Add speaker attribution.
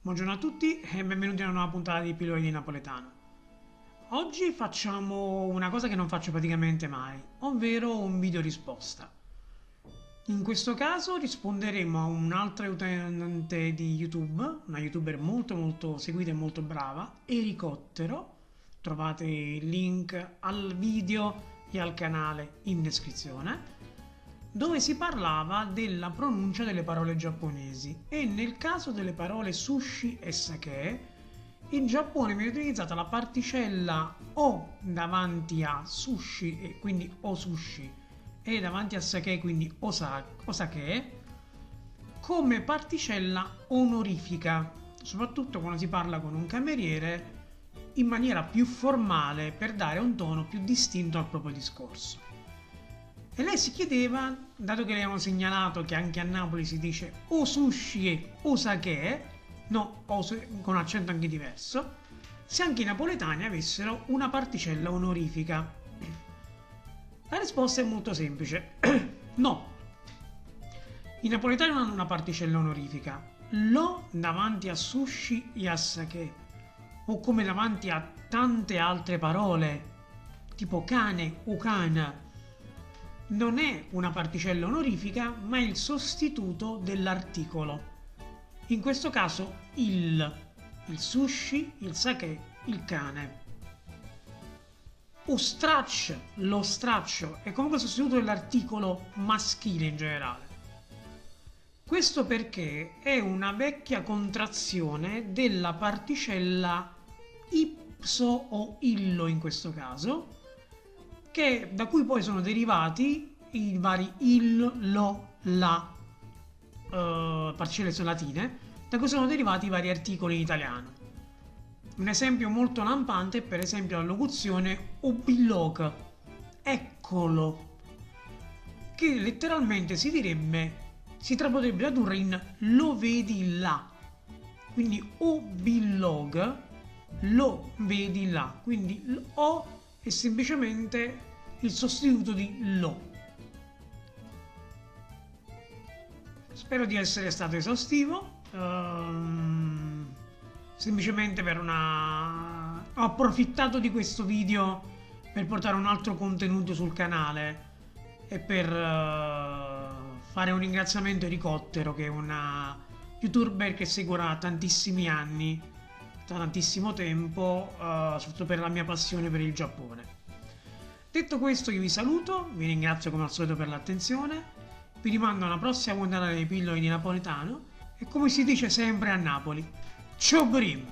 Speaker 1: Buongiorno a tutti e benvenuti a una nuova puntata di Pillole di Napoletano. Oggi facciamo una cosa che non faccio praticamente mai, ovvero un video risposta. In questo caso risponderemo a un'altra utente di YouTube, una YouTuber molto seguita e molto brava, Ericottero. Trovate il link al video e al canale in descrizione, dove si parlava della pronuncia delle parole giapponesi e nel caso delle parole sushi e sake in Giappone viene utilizzata la particella o davanti a sushi e quindi o sushi e davanti a sake quindi o sake come particella onorifica, soprattutto quando si parla con un cameriere in maniera più formale per dare un tono più distinto al proprio discorso. E lei si chiedeva, dato che le abbiamo segnalato che anche a Napoli si dice o sushi e o sake, no, con accento anche diverso, se anche i napoletani avessero una particella onorifica. La risposta è molto semplice. No. I napoletani non hanno una particella onorifica. Lo davanti a sushi e a sake, o come davanti a tante altre parole, tipo cane o kana, non è una particella onorifica, ma è il sostituto dell'articolo. In questo caso il sushi, il sake, il cane. O straccio, lo straccio, è comunque il sostituto dell'articolo maschile in generale. Questo perché è una vecchia contrazione della particella ipso o illo in questo caso, da cui poi sono derivati i vari il, lo, la, particelle latine, da cui sono derivati i vari articoli in italiano. Un esempio molto lampante è per esempio la locuzione obilog, eccolo, che letteralmente si potrebbe tradurre in lo vedi là, quindi obilog, lo vedi là, quindi o è semplicemente il sostituto di lo. Spero di essere stato esaustivo, semplicemente ho approfittato di questo video per portare un altro contenuto sul canale e per fare un ringraziamento a Ericottero, che è una youtuber che seguo da tantissimi anni, da tantissimo tempo, soprattutto per la mia passione per il Giappone. Detto questo, io vi saluto, vi ringrazio come al solito per l'attenzione, vi rimando alla prossima puntata dei Pillole di Napoletano e, come si dice sempre a Napoli, ciao Brim!